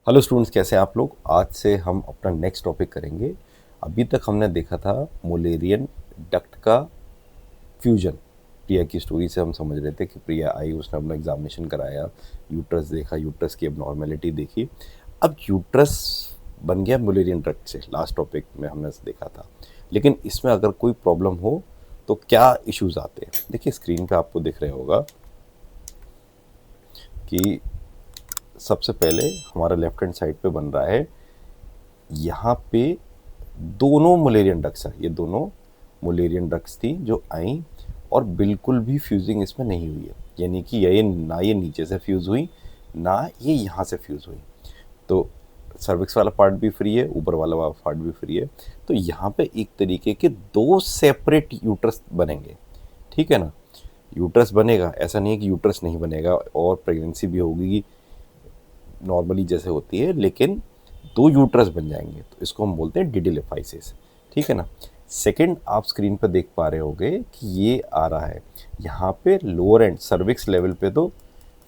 Hello students, कैसे हैं आप लोग। आज से हम अपना नेक्स्ट टॉपिक करेंगे। अभी तक हमने देखा था मुलेरियन डक्ट का फ्यूजन। प्रिया की स्टोरी से हम समझ रहे थे कि प्रिया आई, उसने अपना एग्जामिनेशन कराया, यूट्रस देखा, यूट्रस की एबनॉर्मेलिटी देखी। अब यूट्रस बन गया मुलेरियन डक्ट से, लास्ट टॉपिक में हमने देखा था। लेकिन इसमें अगर कोई प्रॉब्लम हो तो क्या इश्यूज आते हैं। देखिए स्क्रीन पे आपको दिख रहा होगा कि सबसे पहले हमारा लेफ्ट हैंड साइड पे बन रहा है, यहाँ पे दोनों मलेरियन ड्रग्स हैं। ये दोनों मलेरियन ड्रग्स थी जो आई और बिल्कुल भी फ्यूजिंग इसमें नहीं हुई है। यानी कि ये ना ये नीचे से फ्यूज़ हुई, ना ये यहाँ से फ्यूज़ हुई। तो सर्विक्स वाला पार्ट भी फ्री है, ऊपर वाला पार्ट भी फ्री है। तो यहाँ पे एक तरीके के दो सेपरेट यूट्रस बनेंगे। ठीक है ना। यूट्रस बनेगा, ऐसा नहीं है कि यूट्रस नहीं बनेगा और प्रेगनेंसी भी होगी नॉर्मली जैसे होती है, लेकिन दो यूट्रस बन जाएंगे। तो इसको हम बोलते हैं डिडिलिफाइसिस। ठीक है ना। सेकंड, आप स्क्रीन पर देख पा रहे होगे कि ये आ रहा है यहाँ पे लोअर एंड सर्विक्स लेवल पे तो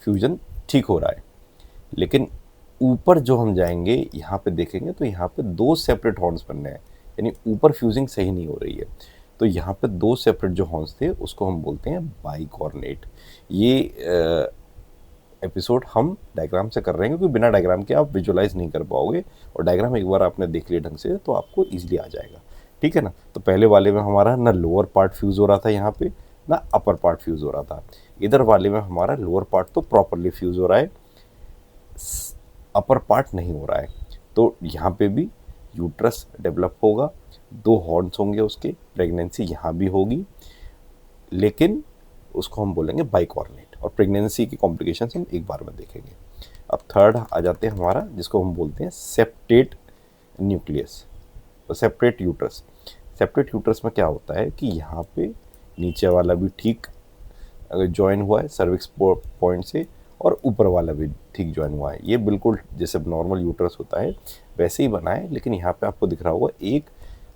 फ्यूजन ठीक हो रहा है, लेकिन ऊपर जो हम जाएंगे यहाँ पे देखेंगे तो यहाँ पे दो सेपरेट हॉर्न्स बन रहे हैं। यानी ऊपर फ्यूजिंग सही नहीं हो रही है। तो यहाँ पे दो सेपरेट जो हॉर्न्स थे उसको हम बोलते हैं बाइकॉर्नेट। ये एपिसोड हम डायग्राम से कर रहे हैं क्योंकि बिना डायग्राम के आप विजुलाइज नहीं कर पाओगे, और डायग्राम एक बार आपने देख लिया ढंग से तो आपको ईजिली आ जाएगा। ठीक है ना। तो पहले वाले में हमारा ना लोअर पार्ट फ्यूज़ हो रहा था यहाँ पे, ना अपर पार्ट फ्यूज़ हो रहा था। इधर वाले में हमारा लोअर पार्ट तो प्रॉपरली फ्यूज़ हो रहा है, अपर पार्ट नहीं हो रहा है। तो यहाँ पे भी यूट्रस डेवलप होगा, दो हॉर्न्स होंगे उसके, प्रेगनेंसी यहाँ भी होगी, लेकिन उसको हम बोलेंगे बाइकॉर्नेट। और प्रेगनेंसी की कॉम्प्लिकेशंस हम एक बार में देखेंगे। अब थर्ड आ जाते हैं हमारा, जिसको हम बोलते हैं सेप्टेट न्यूक्लियस, तो सेपरेट यूट्रस। सेपरेट यूट्रस में क्या होता है कि यहाँ पे नीचे वाला भी ठीक ज्वाइन हुआ है सर्विक्स पॉइंट से, और ऊपर वाला भी ठीक ज्वाइन हुआ है। ये बिल्कुल जैसे नॉर्मल यूट्रस होता है वैसे ही बना है, लेकिन यहाँ पे आपको दिख रहा होगा एक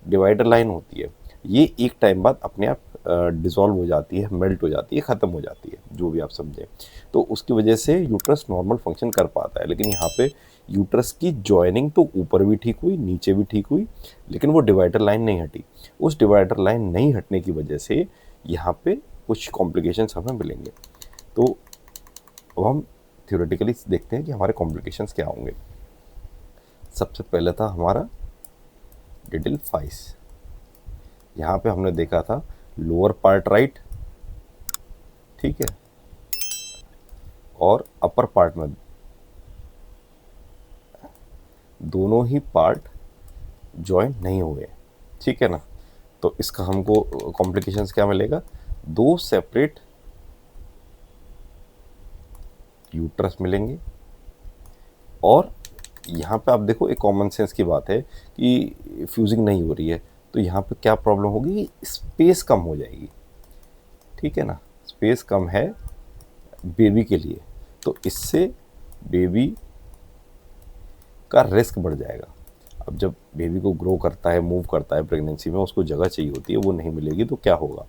डिवाइडर लाइन होती है। ये एक टाइम बाद अपने आप डिज़ोल्व हो जाती है, मेल्ट हो जाती है, ख़त्म हो जाती है, जो भी आप समझें। तो उसकी वजह से यूट्रस नॉर्मल फंक्शन कर पाता है। लेकिन यहाँ पे यूट्रस की जॉइनिंग तो ऊपर भी ठीक हुई, नीचे भी ठीक हुई, लेकिन वो डिवाइडर लाइन नहीं हटी। उस डिवाइडर लाइन नहीं हटने की वजह से यहाँ पे कुछ कॉम्प्लिकेशंस हमें मिलेंगे। तो अब हम थ्योरेटिकली देखते हैं कि हमारे कॉम्प्लिकेशंस क्या होंगे। सबसे पहले था हमारा डिडिलफाइस। यहाँ पे हमने देखा था लोअर पार्ट राइट, ठीक है, और अपर पार्ट में दोनों ही पार्ट जॉइन नहीं हुए। ठीक है ना। तो इसका हमको कॉम्प्लिकेशंस क्या मिलेगा, दो सेपरेट यूट्रस मिलेंगे। और यहाँ पे आप देखो, एक कॉमन सेंस की बात है कि फ्यूजिंग नहीं हो रही है, तो यहाँ पे क्या प्रॉब्लम होगी, स्पेस कम हो जाएगी। ठीक है ना। स्पेस कम है बेबी के लिए, तो इससे बेबी का रिस्क बढ़ जाएगा। अब जब बेबी को ग्रो करता है, मूव करता है प्रेगनेंसी में, उसको जगह चाहिए होती है, वो नहीं मिलेगी तो क्या होगा,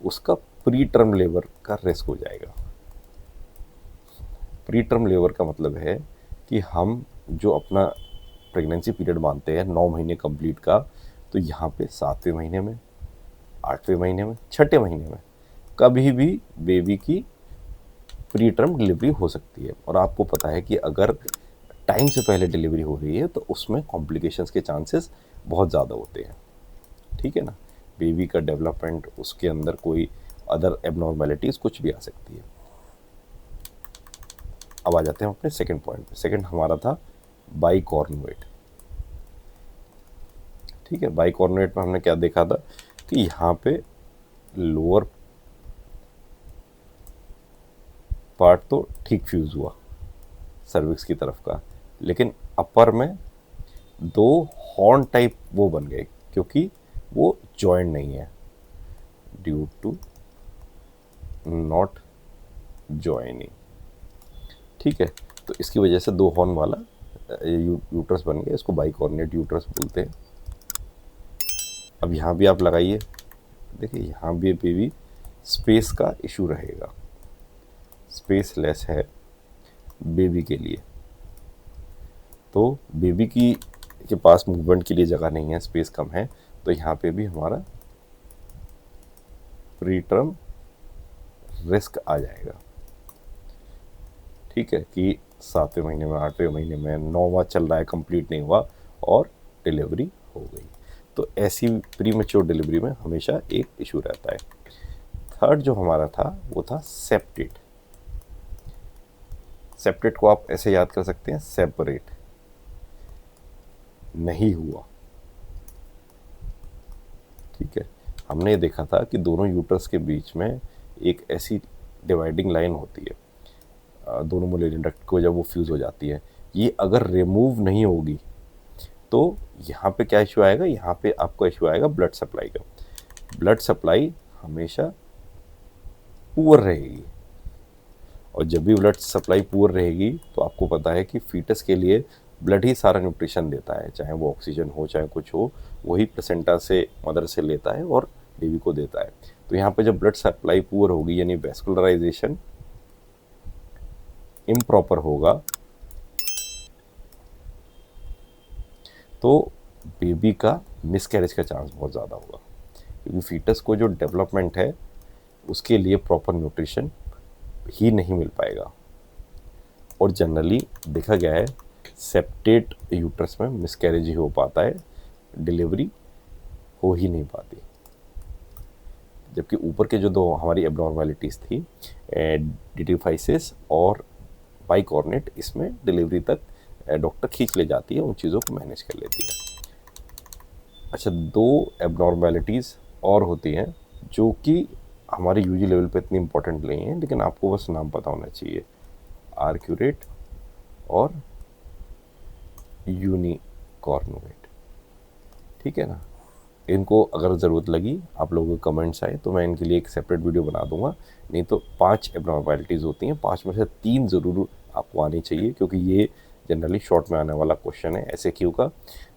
उसका प्री टर्म लेबर का रिस्क हो जाएगा। प्री टर्म लेबर का मतलब है कि हम जो अपना प्रेगनेंसी पीरियड मानते हैं 9 महीने कंप्लीट का, तो यहाँ पे 7वें महीने में, 8वें महीने में, छठे महीने में कभी भी बेबी की प्री टर्म डिलीवरी हो सकती है। और आपको पता है कि अगर टाइम से पहले डिलीवरी हो रही है तो उसमें कॉम्प्लिकेशंस के चांसेस बहुत ज़्यादा होते हैं। ठीक है ना। बेबी का डेवलपमेंट, उसके अंदर कोई अदर एबनॉर्मेलिटीज़ कुछ भी आ सकती है। अब आ जाते हैं अपने सेकंड पॉइंट पे। सेकंड हमारा था बाइकॉर्नुएट। ठीक है। बाइकॉर्नुएट में हमने क्या देखा था कि यहाँ पे लोअर पार्ट तो ठीक फ्यूज़ हुआ सर्विक्स की तरफ का, लेकिन अपर में दो हॉर्न टाइप वो बन गए क्योंकि वो जॉइंट नहीं है, ड्यू टू नॉट जॉइनिंग। ठीक है। तो इसकी वजह से दो हॉर्न वाला यूट्रस बन गया, इसको बाइकॉर्नेट यूट्रस बोलते हैं। अब यहाँ भी आप लगाइए, देखिए यहाँ भी स्पेस का इशू रहेगा, स्पेस लेस है बेबी के लिए। तो बेबी की के पास मूवमेंट के लिए जगह नहीं है, स्पेस कम है, तो यहाँ पे भी हमारा प्री टर्म रिस्क आ जाएगा। ठीक है कि 7वें महीने में, 8वें महीने में, 9वां चल रहा है, कंप्लीट नहीं हुआ और डिलीवरी हो गई। तो ऐसी प्री मैच्योर डिलीवरी में हमेशा एक इशू रहता है। थर्ड जो हमारा था वो था सेप्टेट। सेप्टेट को आप ऐसे याद कर सकते हैं, सेपरेट नहीं हुआ। ठीक है, हमने देखा था कि दोनों यूट्रस के बीच में एक ऐसी डिवाइडिंग लाइन होती है, दोनों मुलेरियन डक्ट को जब वो फ्यूज़ हो जाती है, ये अगर रिमूव नहीं होगी तो यहाँ पे क्या इशू आएगा, यहाँ पे आपको इशू आएगा ब्लड सप्लाई का। ब्लड सप्लाई हमेशा पुअर रहेगी, और जब भी ब्लड सप्लाई पुअर रहेगी तो आपको पता है कि फीटस के लिए ब्लड ही सारा न्यूट्रिशन देता है, चाहे वो ऑक्सीजन हो चाहे कुछ हो, वही प्लेसेंटा से, मदर से लेता है और बेबी को देता है। तो यहाँ पे जब ब्लड सप्लाई पुअर होगी, यानी वैस्कुलराइजेशन इम्प्रॉपर होगा, तो बेबी का मिसकैरेज का चांस बहुत ज़्यादा होगा, क्योंकि फीटस को जो डेवलपमेंट है उसके लिए प्रॉपर न्यूट्रिशन ही नहीं मिल पाएगा। और जनरली देखा गया है सेप्टेट यूट्रस में मिसकैरेज ही हो पाता है, डिलीवरी हो ही नहीं पाती। जबकि ऊपर के जो दो हमारी एब्नॉर्मैलिटीज़ थी, डिटिफाइसिस और बाइकॉर्नेट, इसमें डिलीवरी तक डॉक्टर खींच ले जाती है, उन चीज़ों को मैनेज कर लेती है। अच्छा, दो एब्नॉर्मैलिटीज़ और होती हैं जो कि हमारे यूजी लेवल पे इतनी इंपॉर्टेंट नहीं है, लेकिन आपको बस नाम पता होना चाहिए, आर्क्यूरेट और यूनिकॉर्नुएट। ठीक है ना, इनको अगर ज़रूरत लगी, आप लोगों को कमेंट्स आए तो मैं इनके लिए एक सेपरेट वीडियो बना दूंगा। नहीं तो 5 एब्नॉर्मैलिटीज़ होती हैं, 5 में से 3 ज़रूर आपको आनी चाहिए, क्योंकि ये जनरली शॉर्ट में आने वाला क्वेश्चन है SAQ का।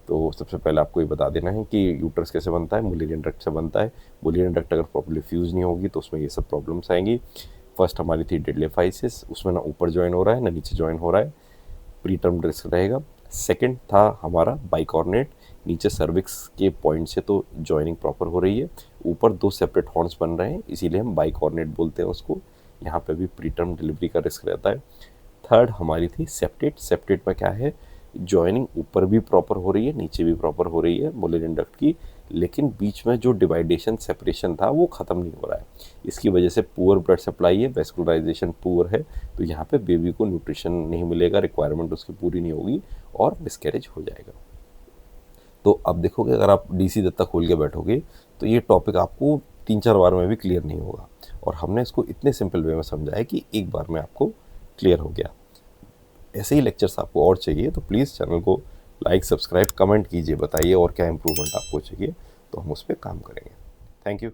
तो सबसे पहले आपको ये बता देना है कि यूट्रस कैसे बनता है, मुलेरियन डक्ट से बनता है। मुलेरियन डक्ट अगर प्रॉपर्ली फ्यूज़ नहीं होगी तो उसमें ये सब प्रॉब्लम्स आएंगी। फर्स्ट हमारी थी डिटिफाइसिस, उसमें ना ऊपर ज्वाइन हो रहा है ना नीचे ज्वाइन हो रहा है, प्री टर्म रिस्क रहेगा। सेकंड था हमारा बाइकॉर्नेट, नीचे सर्विक्स के पॉइंट से तो जॉइनिंग प्रॉपर हो रही है, ऊपर 2 सेपरेट हॉर्न्स बन रहे हैं, इसीलिए हम बाइकॉर्नेट बोलते हैं उसको। यहाँ पे भी प्री टर्म डिलीवरी का रिस्क रहता है। थर्ड हमारी थी सेप्टेट। सेप्टेट में क्या है, जॉइनिंग ऊपर भी प्रॉपर हो रही है, नीचे भी प्रॉपर हो रही है मुलेरियन डक्ट की, लेकिन बीच में जो डिवाइडेशन सेपरेशन था वो ख़त्म नहीं हो रहा है। इसकी वजह से पुअर ब्लड सप्लाई है, वैस्कुलराइजेशन पुअर है, तो यहाँ पे बेबी को न्यूट्रिशन नहीं मिलेगा, रिक्वायरमेंट उसकी पूरी नहीं होगी और मिसकैरेज हो जाएगा। तो अब देखोगे, अगर आप DC दत्ता खोल के बैठोगे तो ये टॉपिक आपको 3-4 बार में भी क्लियर नहीं होगा, और हमने इसको इतने सिंपल वे में समझाया कि एक बार में आपको क्लियर हो गया। ऐसे ही लेक्चर्स आपको और चाहिए तो प्लीज़ चैनल को लाइक, सब्सक्राइब, कमेंट कीजिए, बताइए और क्या इम्प्रूवमेंट आपको चाहिए, तो हम उस पर काम करेंगे। Thank you.